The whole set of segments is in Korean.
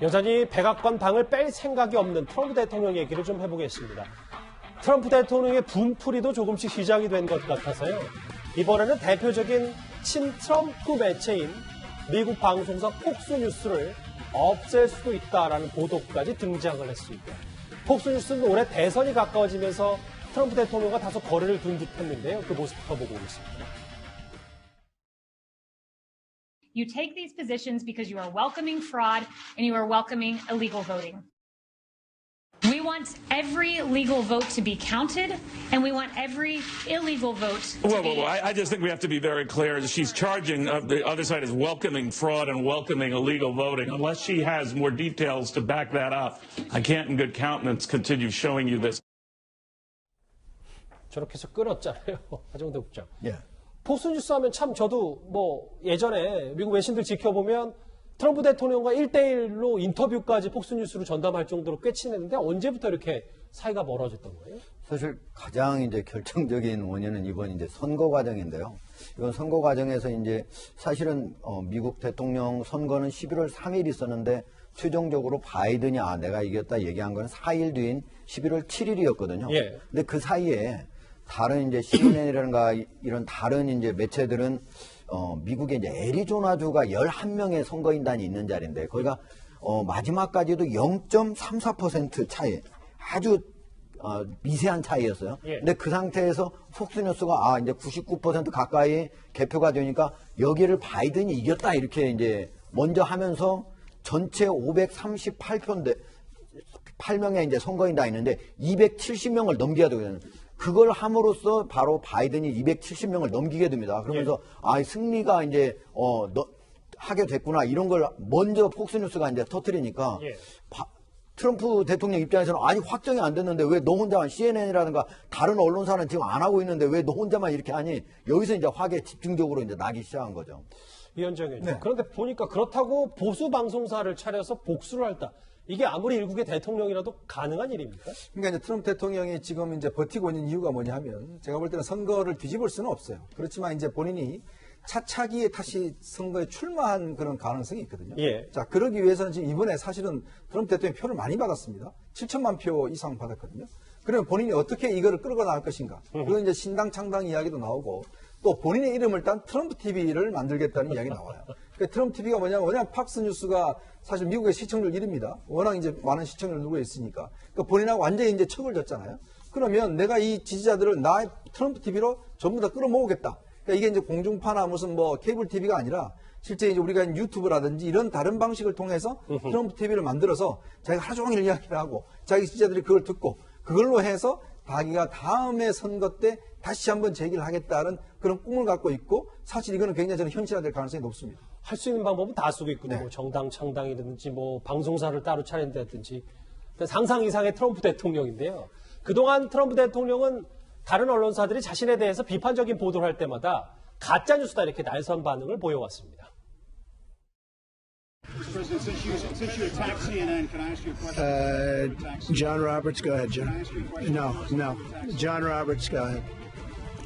여전히 백악관 방을 뺄 생각이 없는 트럼프 대통령 얘기를 좀 해보겠습니다. 트럼프 대통령의 분풀이도 조금씩 시작이 된 것 같아서요. 이번에는 대표적인 친트럼프 매체인 미국 방송사 폭스뉴스를 없앨 수도 있다라는 보도까지 등장을 했습니다. 폭스뉴스는 올해 대선이 가까워지면서 트럼프 대통령과 다소 거리를 둔 듯했는데요. 그 모습부터 보고 있습니다. You take these positions because you are welcoming fraud and you are welcoming illegal voting. We want every legal vote to be counted, and we want every illegal vote to be... I just think we have to be very clear. She's charging the other side is welcoming fraud and welcoming illegal voting. Unless she has more details to back that up, I can't in good countenance continue showing you this. 저렇게 해서 끊었잖아요. 하정대 국장. 예. 폭스뉴스 하면 참 저도 예전에 미국 외신들 지켜보면 트럼프 대통령과 1대1로 인터뷰까지 폭스뉴스로 전담할 정도로 꽤 친했는데 언제부터 이렇게 사이가 멀어졌던 거예요? 사실 가장 이제 결정적인 원인은 이번 이제 선거 과정인데요. 이번 선거 과정에서 이제 사실은 미국 대통령 선거는 11월 3일 있었는데 최종적으로 바이든이 내가 이겼다 얘기한 건 4일 뒤인 11월 7일이었거든요. 예. 근데 그 사이에 다른 이제 CNN이라든가 이런 다른 이제 매체들은 미국의 이제 애리조나주가 11명의 선거인단이 있는 자리인데 거기가 마지막까지도 0.34% 차이, 아주 미세한 차이였어요. 예. 근데 그 상태에서 폭스뉴스가 이제 99% 가까이 개표가 되니까 여기를 바이든이 이겼다 이렇게 이제 먼저 하면서 전체 538표인데 8명의 이제 선거인단이 있는데 270명을 넘겨야 되거든요. 그걸 함으로써 바로 바이든이 270명을 넘기게 됩니다. 그러면서 승리가 이제 하게 됐구나 이런 걸 먼저 폭스뉴스가 이제 터뜨리니까 트럼프 대통령 입장에서는 확정이 안 됐는데 왜 너 혼자만 CNN이라든가 다른 언론사는 지금 안 하고 있는데 왜 너 혼자만 이렇게 하니 여기서 이제 화게 집중적으로 이제 나기 시작한 거죠. 이현정 의원님. 네. 그런데 보니까 그렇다고 보수 방송사를 차려서 복수를 할다. 이게 아무리 일국의 대통령이라도 가능한 일입니까? 그러니까 이제 트럼프 대통령이 지금 이제 버티고 있는 이유가 뭐냐 하면 제가 볼 때는 선거를 뒤집을 수는 없어요. 그렇지만 이제 본인이 차차기에 다시 선거에 출마한 그런 가능성이 있거든요. 예. 자, 그러기 위해서는 지금 이번에 사실은 트럼프 대통령이 표를 많이 받았습니다. 7천만 표 이상 받았거든요. 그러면 본인이 어떻게 이거를 끌고 나갈 것인가. 그리고 이제 신당 창당 이야기도 나오고 또 본인의 이름을 딴 트럼프 TV를 만들겠다는 이야기 나와요. 그러니까 트럼프 TV가 뭐냐면 워낙 팍스뉴스가 사실 미국의 시청률 1위입니다. 워낙 이제 많은 시청률을 누고 있으니까. 그러니까 본인하고 완전히 이제 척을 졌잖아요. 그러면 내가 이 지지자들을 나의 트럼프 TV로 전부 다 끌어모으겠다. 그러니까 이게 이제 공중파나 무슨 케이블 TV가 아니라 실제 이제 우리가 유튜브라든지 이런 다른 방식을 통해서 트럼프 TV를 만들어서 자기가 하루 종일 이야기를 하고 자기 지지자들이 그걸 듣고 그걸로 해서 자기가 다음에 선거 때 다시 한번 재기를 하겠다는 그런 꿈을 갖고 있고 사실 이거는 굉장히 저는 현실화될 가능성이 높습니다. 할 수 있는 방법은 다 쓰고 있거든요. 네. 정당 창당이라든지 방송사를 따로 차린다든지 상상 이상의 트럼프 대통령인데요. 그동안 트럼프 대통령은 다른 언론사들이 자신에 대해서 비판적인 보도를 할 때마다 가짜뉴스다 이렇게 날선 반응을 보여왔습니다. President, since you attacked CNN, can I ask you a question? John Roberts, go ahead, John. No. John Roberts, go ahead.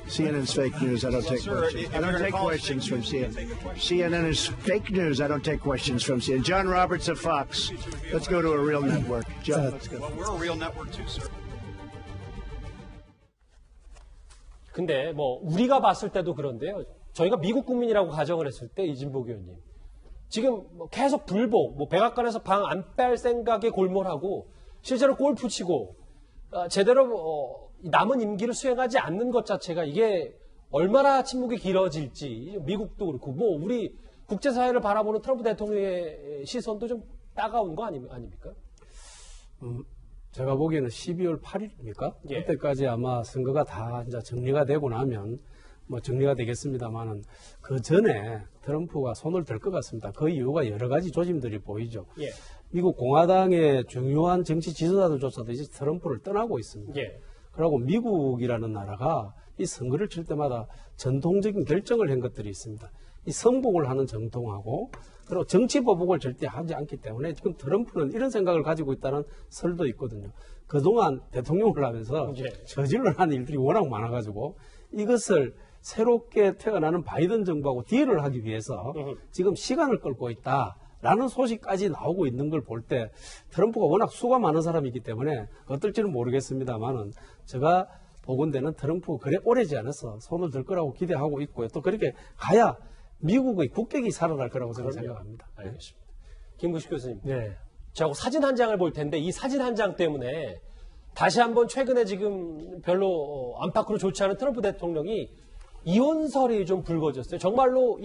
CNN's fake news. I don't take questions. I don't take questions from CNN. CNN is fake news. I don't take questions from CNN. John Roberts of Fox. Let's go to a real network. John, let's go. Well, we're a real network too, sir. 근데 우리가 봤을 때도 그런데요. 저희가 미국 국민이라고 가정을 했을 때 이진복 의원님. 지금 계속 불복, 백악관에서 방 안 뺄 생각에 골몰하고 실제로 골프 치고 제대로 남은 임기를 수행하지 않는 것 자체가 이게 얼마나 침묵이 길어질지 미국도 그렇고 우리 국제사회를 바라보는 트럼프 대통령의 시선도 좀 따가운 거 아닙니까? 제가 보기에는 12월 8일입니까? 예. 그때까지 아마 선거가 다 이제 정리가 되고 나면 정리가 되겠습니다만은 그 전에 트럼프가 손을 댈 것 같습니다. 그 이유가 여러 가지 조짐들이 보이죠. 예. 미국 공화당의 중요한 정치 지도자들조차도 이제 트럼프를 떠나고 있습니다. 예. 그리고 미국이라는 나라가 이 선거를 칠 때마다 전통적인 결정을 한 것들이 있습니다. 이 선복을 하는 전통하고 그리고 정치 보복을 절대 하지 않기 때문에 지금 트럼프는 이런 생각을 가지고 있다는 설도 있거든요. 그동안 대통령을 하면서 저질러 하는 일들이 워낙 많아가지고 이것을 새롭게 태어나는 바이든 정부하고 딜을 하기 위해서 지금 시간을 끌고 있다. 라는 소식까지 나오고 있는 걸 볼 때 트럼프가 워낙 수가 많은 사람이기 때문에 어떨지는 모르겠습니다만은 제가 보건대는 트럼프 그래 오래지 않아서 손을 들 거라고 기대하고 있고요. 또 그렇게 가야 미국의 국격이 살아날 거라고 저는 생각합니다. 알겠습니다. 김구식 교수님. 네. 저하고 사진 한 장을 볼 텐데 이 사진 한 장 때문에 다시 한번 최근에 지금 별로 안팎으로 좋지 않은 트럼프 대통령이 이혼설이 좀 불거졌어요. 정말로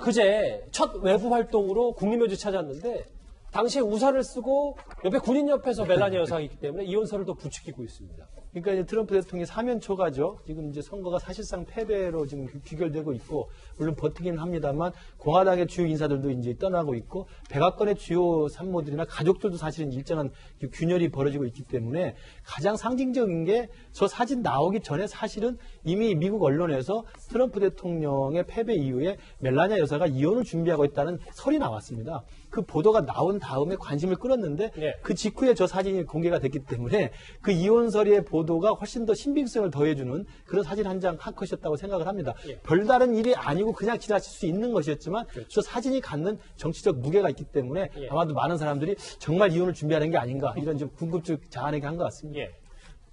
그제 첫 외부 활동으로 국립묘지 찾았는데 당시에 우산을 쓰고 옆에 군인옆에서 멜라니아 여사가 있기 때문에 이혼설을 또 부추기고 있습니다. 그러니까 이제 트럼프 대통령이 사면초가죠. 지금 이제 선거가 사실상 패배로 지금 귀결되고 있고, 물론 버티기는 합니다만, 공화당의 주요 인사들도 이제 떠나고 있고, 백악관의 주요 산모들이나 가족들도 사실은 일정한 균열이 벌어지고 있기 때문에 가장 상징적인 게 저 사진 나오기 전에 사실은 이미 미국 언론에서 트럼프 대통령의 패배 이후에 멜라니아 여사가 이혼을 준비하고 있다는 설이 나왔습니다. 그 보도가 나온 다음에 관심을 끌었는데 예. 그 직후에 저 사진이 공개가 됐기 때문에 그 이혼설의 보도가 훨씬 더 신빙성을 더해주는 그런 사진 한 장 한 컷이었다고 생각을 합니다. 예. 별다른 일이 아니고 그냥 지나칠 수 있는 것이었지만 저 사진이 갖는 정치적 무게가 있기 때문에 예. 아마도 많은 사람들이 정말 이혼을 준비하는 게 아닌가 이런 좀 궁금증 자아내게 한 것 같습니다. 예.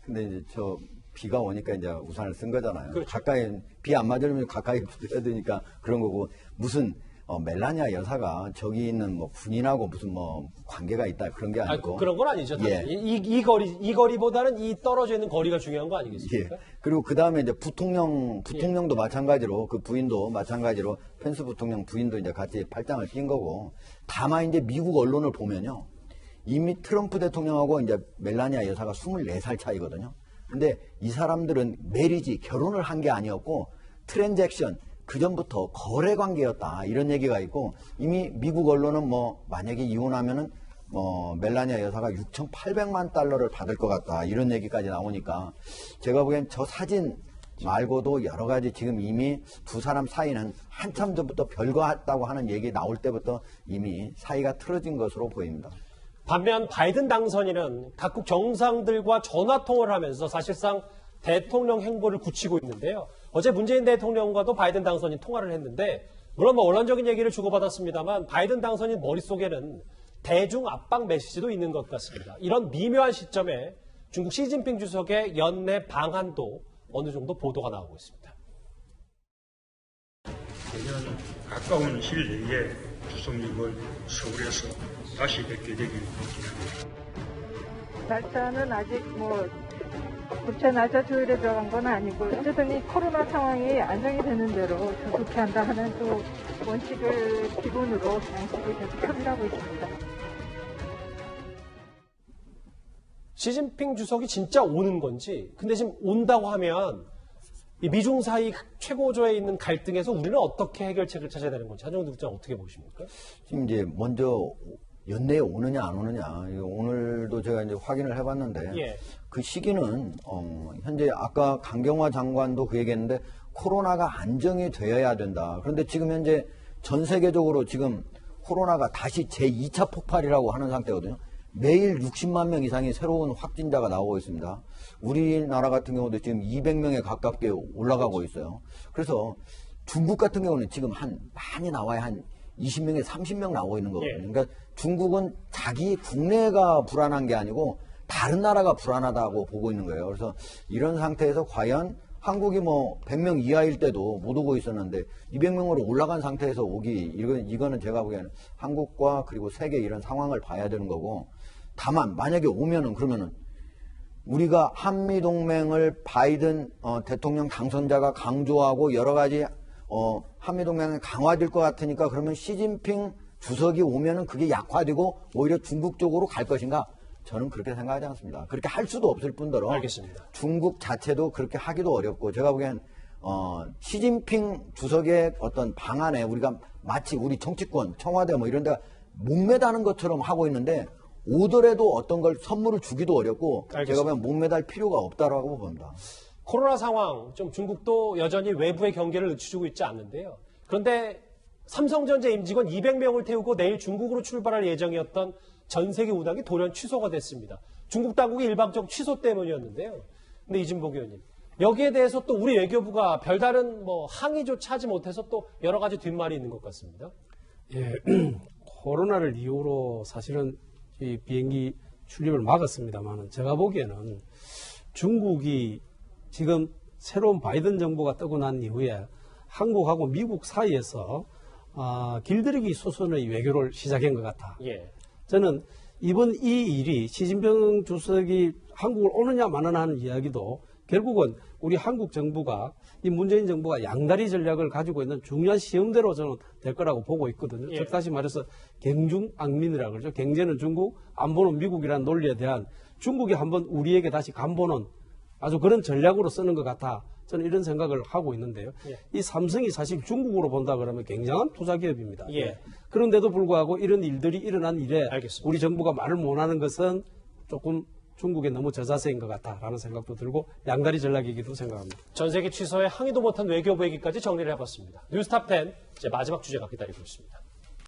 근데 이제 비가 오니까 이제 우산을 쓴 거잖아요. 그렇죠. 가까이, 비 안 맞으면 가까이 붙어야 되니까 그런 거고, 무슨, 멜라니아 여사가 저기 있는 뭐 군인하고 무슨 뭐 관계가 있다 그런 게 아니고. 그런 건 아니죠. 예. 이 거리보다는 이 떨어져 있는 거리가 중요한 거 아니겠습니까? 예. 그리고 그 다음에 이제 부통령도 마찬가지로 그 부인도 마찬가지로 펜스 부통령 부인도 이제 같이 팔짱을 낀 거고, 다만 이제 미국 언론을 보면요. 이미 트럼프 대통령하고 이제 멜라니아 여사가 24살 차이거든요. 근데 이 사람들은 매리지, 결혼을 한 게 아니었고, 트랜잭션, 그 전부터 거래 관계였다. 이런 얘기가 있고, 이미 미국 언론은 뭐, 만약에 이혼하면은, 멜라니아 여사가 6,800만 달러를 받을 것 같다. 이런 얘기까지 나오니까, 제가 보기엔 저 사진 말고도 여러 가지 지금 이미 두 사람 사이는 한참 전부터 별거했다고 하는 얘기 나올 때부터 이미 사이가 틀어진 것으로 보입니다. 반면 바이든 당선인은 각국 정상들과 전화통화를 하면서 사실상 대통령 행보를 굳히고 있는데요. 어제 문재인 대통령과도 바이든 당선인 통화를 했는데, 물론 뭐 원론적인 얘기를 주고받았습니다만 바이든 당선인 머릿속에는 대중 압박 메시지도 있는 것 같습니다. 이런 미묘한 시점에 중국 시진핑 주석의 연내 방한도 어느 정도 보도가 나오고 있습니다. 내년 가까운 시일 내에 주석님을 서울에서 다시 뵙게 되기를 기대합니다. 날짜는 아직 구체 날짜 조율에 들어간 건 아니고, 어쨌든 이 코로나 상황이 안정이 되는 대로 조속히 한다 하는 또 원칙을 기본으로 양식을 계속 협의하고 있습니다. 시진핑 주석이 진짜 오는 건지, 근데 지금 온다고 하면 이 미중 사이 최고조에 있는 갈등에서 우리는 어떻게 해결책을 찾아야 되는 건지 한정두 국장 어떻게 보십니까? 지금 이제 먼저 연내에 오느냐 안 오느냐, 오늘도 제가 이제 확인을 해봤는데, 예. 그 시기는 현재 아까 강경화 장관도 그 얘기했는데 코로나가 안정이 되어야 된다. 그런데 지금 현재 전 세계적으로 지금 코로나가 다시 제2차 폭발이라고 하는 상태거든요. 매일 60만 명 이상의 새로운 확진자가 나오고 있습니다. 우리나라 같은 경우도 지금 200명에 가깝게 올라가고 있어요. 그래서 중국 같은 경우는 지금 많이 나와야 한 20명에 30명 나오고 있는 거거든요. 예. 그러니까 중국은 자기 국내가 불안한 게 아니고 다른 나라가 불안하다고 보고 있는 거예요. 그래서 이런 상태에서 과연 한국이 100명 이하일 때도 못 오고 있었는데 200명으로 올라간 상태에서 오기, 이거는 제가 보기에는 한국과 그리고 세계 이런 상황을 봐야 되는 거고, 다만 만약에 오면은 그러면은 우리가 한미동맹을 바이든 대통령 당선자가 강조하고 여러 가지 한미동맹이 강화될 것 같으니까, 그러면 시진핑 주석이 오면은 그게 약화되고 오히려 중국 쪽으로 갈 것인가? 저는 그렇게 생각하지 않습니다. 그렇게 할 수도 없을 뿐더러 알겠습니다. 중국 자체도 그렇게 하기도 어렵고, 제가 보기엔 시진핑 주석의 어떤 방안에 우리가 마치 우리 정치권, 청와대 이런 데가 목매다는 것처럼 하고 있는데, 오더라도 어떤 걸 선물을 주기도 어렵고, 알겠습니다. 제가 보면 목매달 필요가 없다라고 봅니다. 코로나 상황, 좀 중국도 여전히 외부의 경계를 늦춰주고 있지 않는데요. 그런데 삼성전자 임직원 200명을 태우고 내일 중국으로 출발할 예정이었던 전 세계 운항이 돌연 취소가 됐습니다. 중국 당국의 일방적 취소 때문이었는데요. 근데 이진복 의원님, 여기에 대해서 또 우리 외교부가 별다른 항의조차 하지 못해서 또 여러 가지 뒷말이 있는 것 같습니다. 예, 코로나를 이유로 사실은 이 비행기 출입을 막았습니다만은 제가 보기에는 중국이 지금 새로운 바이든 정부가 뜨고 난 이후에 한국하고 미국 사이에서 길들이기 수순의 외교를 시작한 것 같아. 예. 저는 이번 이 일이 시진핑 주석이 한국을 오느냐 마느냐 하는 이야기도 결국은 우리 한국 정부가 이 문재인 정부가 양다리 전략을 가지고 있는 중요한 시험대로 저는 될 거라고 보고 있거든요. 예. 즉 다시 말해서 경중앙민이라고 그러죠. 경제는 중국, 안보는 미국이라는 논리에 대한 중국이 한번 우리에게 다시 간보는 아주 그런 전략으로 쓰는 것 같아. 저는 이런 생각을 하고 있는데요. 예. 이 삼성이 사실 중국으로 본다 그러면 굉장한 투자 기업입니다. 예. 그런데도 불구하고 이런 일들이 일어난 일에 알겠습니다. 우리 정부가 말을 못하는 것은 조금 중국에 너무 저자세인 것 같다라는 생각도 들고 양다리 전략이기도 생각합니다. 전 세계 취소에 항의도 못한 외교부 얘기까지 정리를 해봤습니다. 뉴스탑 10, 제 마지막 주제가 기다리고 있습니다.